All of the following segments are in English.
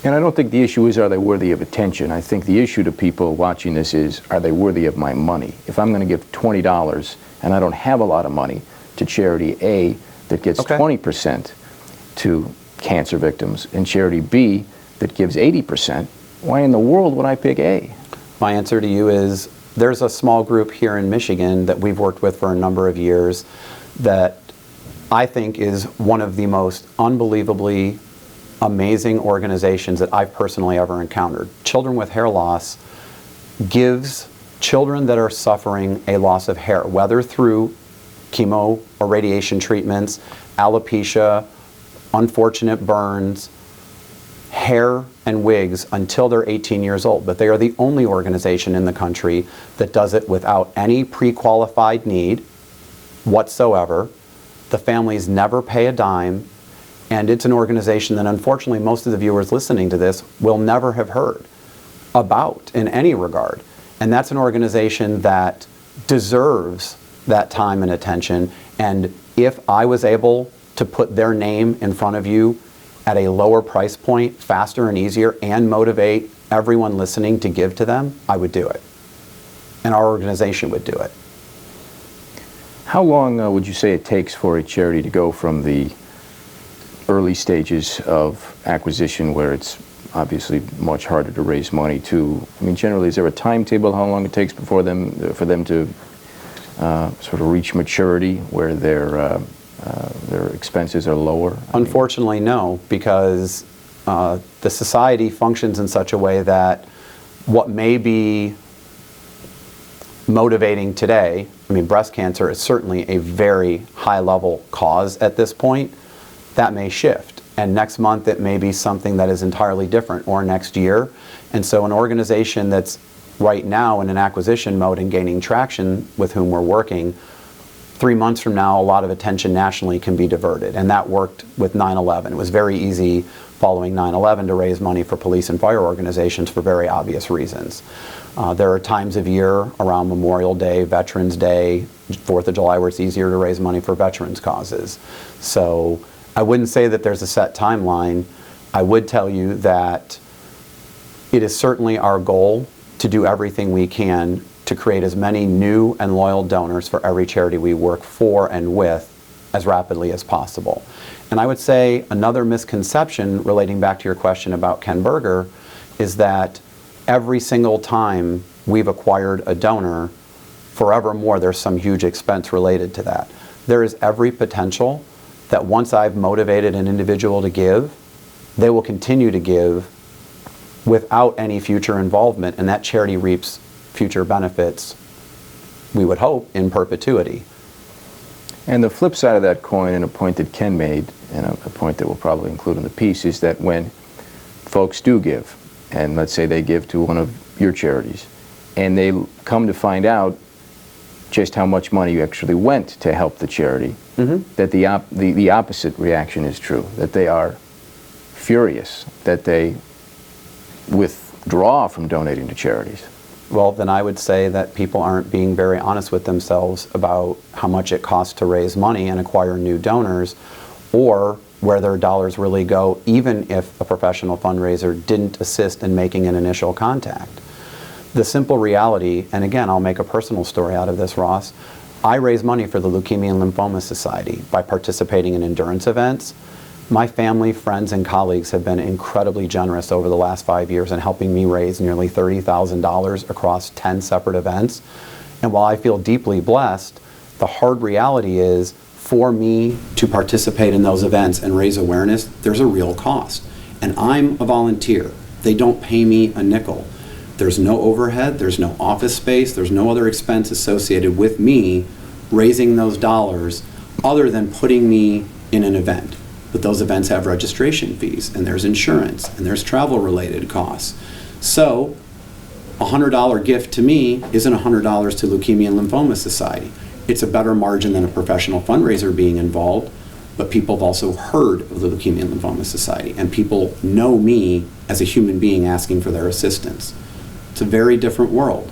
And I don't think the issue is, are they worthy of attention? I think the issue to people watching this is, are they worthy of my money? If I'm going to give $20 and I don't have a lot of money to charity A that gets 20% to cancer victims and charity B that gives 80%, why in the world would I pick A? My answer to you is, there's a small group here in Michigan that we've worked with for a number of years that I think is one of the most unbelievably amazing organizations that I've personally ever encountered. Children with Hair Loss gives children that are suffering a loss of hair, whether through chemo or radiation treatments, alopecia, unfortunate burns, hair and wigs until they're 18 years old. But they are the only organization in the country that does it without any pre-qualified need whatsoever. The families never pay a dime, and it's an organization that unfortunately most of the viewers listening to this will never have heard about in any regard. And that's an organization that deserves that time and attention. And if I was able to put their name in front of you at a lower price point, faster and easier, and motivate everyone listening to give to them, I would do it. And our organization would do it. How long would you say it takes for a charity to go from the early stages of acquisition, where it's obviously much harder to raise money, to, I mean, generally, is there a timetable how long it takes before for them to sort of reach maturity where their expenses are lower? Unfortunately, no, because the society functions in such a way that what may be motivating today, I mean, breast cancer is certainly a very high-level cause at this point. That may shift, and next month it may be something that is entirely different, or next year. And so an organization that's right now in an acquisition mode and gaining traction with whom we're working, 3 months from now, a lot of attention nationally can be diverted. And that worked with 9/11. It was very easy following 9/11 to raise money for police and fire organizations for very obvious reasons. There are times of year around Memorial Day, Veterans Day, 4th of July, where it's easier to raise money for veterans causes. So I wouldn't say that there's a set timeline. I would tell you that it is certainly our goal to do everything we can to create as many new and loyal donors for every charity we work for and with as rapidly as possible. And I would say another misconception relating back to your question about Ken Berger is that every single time we've acquired a donor, forevermore there's some huge expense related to that. There is every potential that once I've motivated an individual to give, they will continue to give without any future involvement, and that charity reaps future benefits, we would hope, in perpetuity. And the flip side of that coin, and a point that Ken made, and a point that we'll probably include in the piece, is that when folks do give, and let's say they give to one of your charities, and they come to find out just how much money you actually went to help the charity, that the opposite reaction is true, that they are furious, that they withdraw from donating to charities. Well, then I would say that people aren't being very honest with themselves about how much it costs to raise money and acquire new donors, or where their dollars really go, even if a professional fundraiser didn't assist in making an initial contact. The simple reality, and again, I'll make a personal story out of this, Ross, I raise money for the Leukemia and Lymphoma Society by participating in endurance events. My family, friends, and colleagues have been incredibly generous over the last 5 years in helping me raise nearly $30,000 across 10 separate events. And while I feel deeply blessed, the hard reality is, for me to participate in those events and raise awareness, there's a real cost. And I'm a volunteer. They don't pay me a nickel. There's no overhead, there's no office space, there's no other expense associated with me raising those dollars other than putting me in an event. But those events have registration fees, and there's insurance, and there's travel-related costs. So a $100 gift to me isn't $100 to Leukemia and Lymphoma Society. It's a better margin than a professional fundraiser being involved, but people have also heard of the Leukemia and Lymphoma Society, and people know me as a human being asking for their assistance. It's a very different world.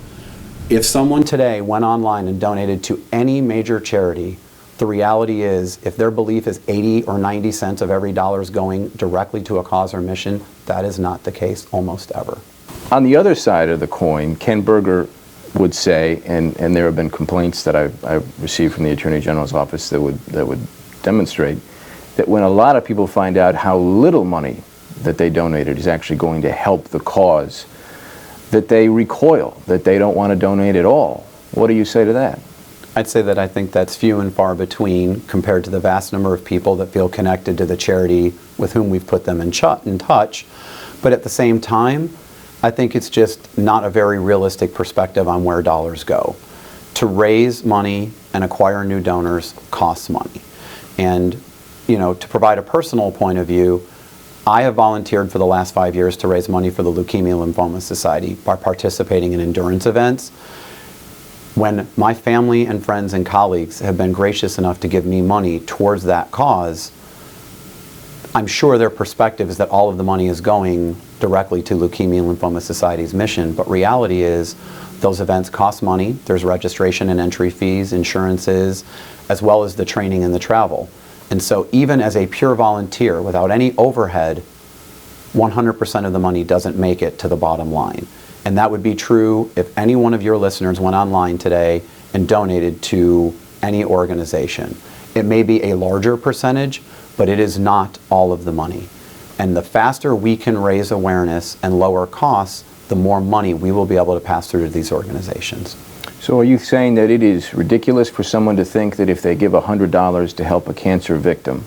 If someone today went online and donated to any major charity The reality is, if their belief is 80 or 90 cents of every dollar is going directly to a cause or mission, that is not the case almost ever. On the other side of the coin, Ken Berger would say, and there have been complaints that I've received from the Attorney General's office that would demonstrate that when a lot of people find out how little money that they donated is actually going to help the cause, that they recoil, that they don't want to donate at all. What do you say to that? I'd say that I think that's few and far between compared to the vast number of people that feel connected to the charity with whom we've put them in touch. But at the same time, I think it's just not a very realistic perspective on where dollars go. To raise money and acquire new donors costs money. And, you know, to provide a personal point of view, I have volunteered for the last 5 years to raise money for the Leukemia Lymphoma Society by participating in endurance events. When my family and friends and colleagues have been gracious enough to give me money towards that cause, I'm sure their perspective is that all of the money is going directly to Leukemia and Lymphoma Society's mission, but reality is those events cost money. There's registration and entry fees, insurances, as well as the training and the travel. And so even as a pure volunteer without any overhead, 100% of the money doesn't make it to the bottom line. And that would be true if any one of your listeners went online today and donated to any organization. It may be a larger percentage, but it is not all of the money. And the faster we can raise awareness and lower costs, the more money we will be able to pass through to these organizations. So are you saying that it is ridiculous for someone to think that if they give $100 to help a cancer victim,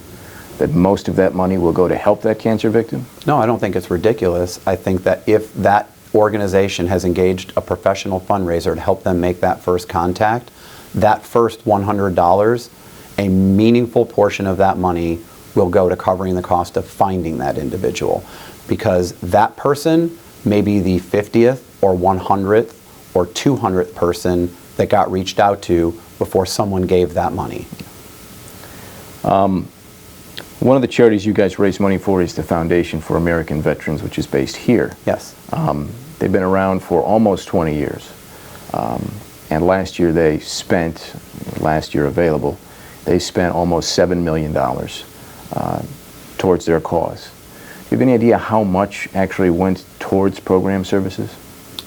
that most of that money will go to help that cancer victim? No, I don't think it's ridiculous. I think that if that organization has engaged a professional fundraiser to help them make that first contact, that first $100, a meaningful portion of that money will go to covering the cost of finding that individual, because that person may be the 50th or 100th or 200th person that got reached out to before someone gave that money. One of the charities you guys raise money for is the Foundation for American Veterans, which is based here. Yes. They've been around for almost 20 years. And last year they spent, available, they spent almost $7 million towards their cause. Do you have any idea how much actually went towards program services?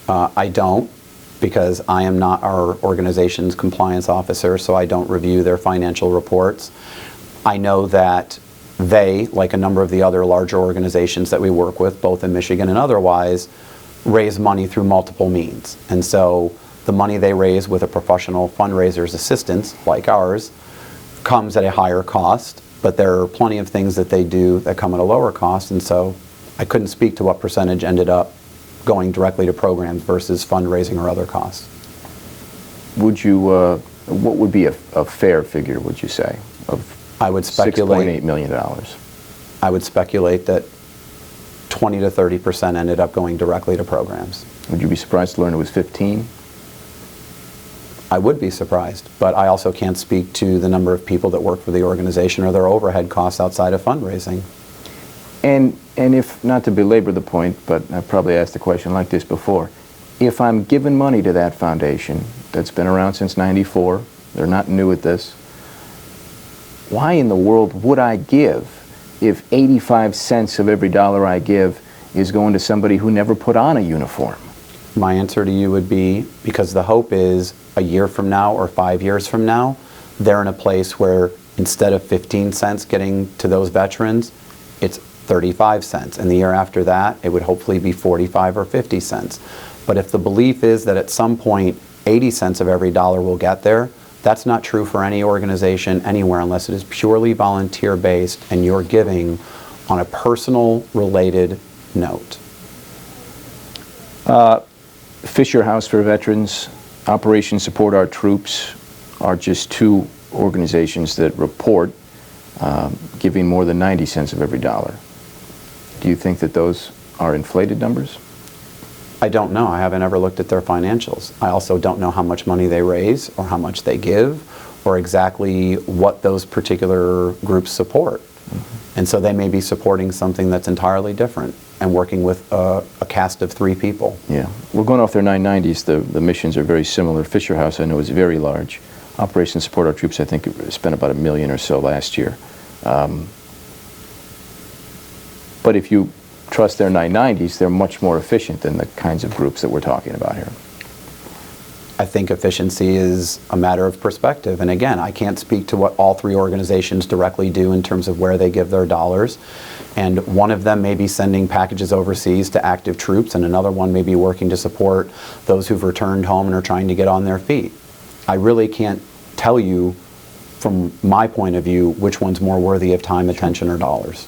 I don't, because I am not our organization's compliance officer, so I don't review their financial reports. I know that they, like a number of the other larger organizations that we work with, both in Michigan and otherwise, raise money through multiple means. And so the money they raise with a professional fundraiser's assistance, like ours, comes at a higher cost, but there are plenty of things that they do that come at a lower cost, and so I couldn't speak to what percentage ended up going directly to programs versus fundraising or other costs. Would you, what would be a fair figure, would you say, of I would speculate $6.8 million? I would speculate that 20 to 30% ended up going directly to programs. Would you be surprised to learn it was 15? I would be surprised, but I also can't speak to the number of people that work for the organization or their overhead costs outside of fundraising. And if, not to belabor the point, but I've probably asked a question like this before, if I'm giving money to that foundation that's been around since '94, they're not new at this, why in the world would I give if 85 cents of every dollar I give is going to somebody who never put on a uniform? My answer to you would be, because the hope is a year from now or 5 years from now, they're in a place where instead of 15 cents getting to those veterans, it's 35 cents. And the year after that, it would hopefully be 45 or 50 cents. But if the belief is that at some point 80 cents of every dollar will get there, that's not true for any organization anywhere unless it is purely volunteer-based and you're giving on a personal related note. Fisher House for Veterans, Operation Support Our Troops are just two organizations that report giving more than 90 cents of every dollar. Do you think that those are inflated numbers? I don't know. I haven't ever looked at their financials. I also don't know how much money they raise or how much they give or exactly what those particular groups support. Mm-hmm. And so they may be supporting something that's entirely different and working with a cast of 3 people. Yeah. We're going off their 990s. The missions are very similar. Fisher House, I know, is very large. Operation Support Our Troops, I think, spent about $1 million or so last year. But if you trust their 990s, they're much more efficient than the kinds of groups that we're talking about here. I think efficiency is a matter of perspective. And again, I can't speak to what all three organizations directly do in terms of where they give their dollars. And one of them may be sending packages overseas to active troops, and another one may be working to support those who've returned home and are trying to get on their feet. I really can't tell you, from my point of view, which one's more worthy of time, attention, or dollars.